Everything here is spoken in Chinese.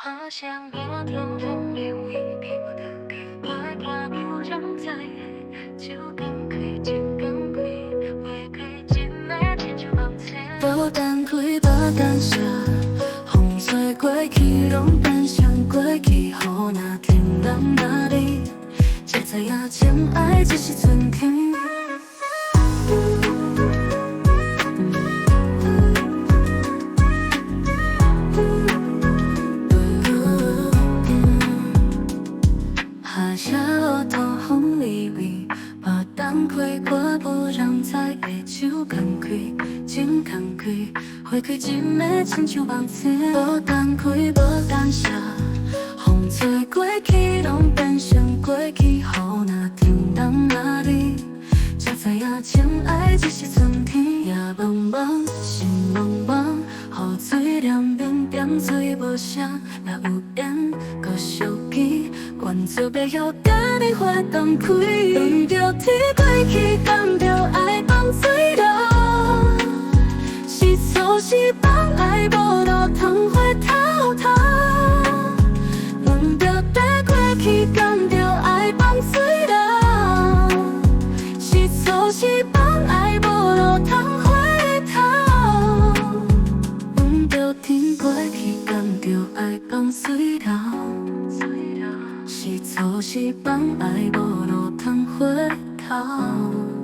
好想要天分留一笔，快怕不想再就更亏欠更贵，会亏欠那天就放弃。无等开无等写，风吹过去拢变成过去，予那天人那里，才知影情爱只是春天。下下我头风里味，无等开我无人知的手空开，情空开，花开一暝亲像梦醒。无等开无等写，风吹过去拢变成过去，予那天人那里，才知影情爱只是春天。夜茫茫，心茫茫，雨水连绵点水无声，若有缘，搁相见。愿做白晓甲你花灯开，闻着天过去，感着爱放水流，是错是放爱无路通回头头。闻着地过去，感着爱放水流，是错是放爱无路通回头。闻着天过去，感着爱放水流。是错是放爱无路通回头。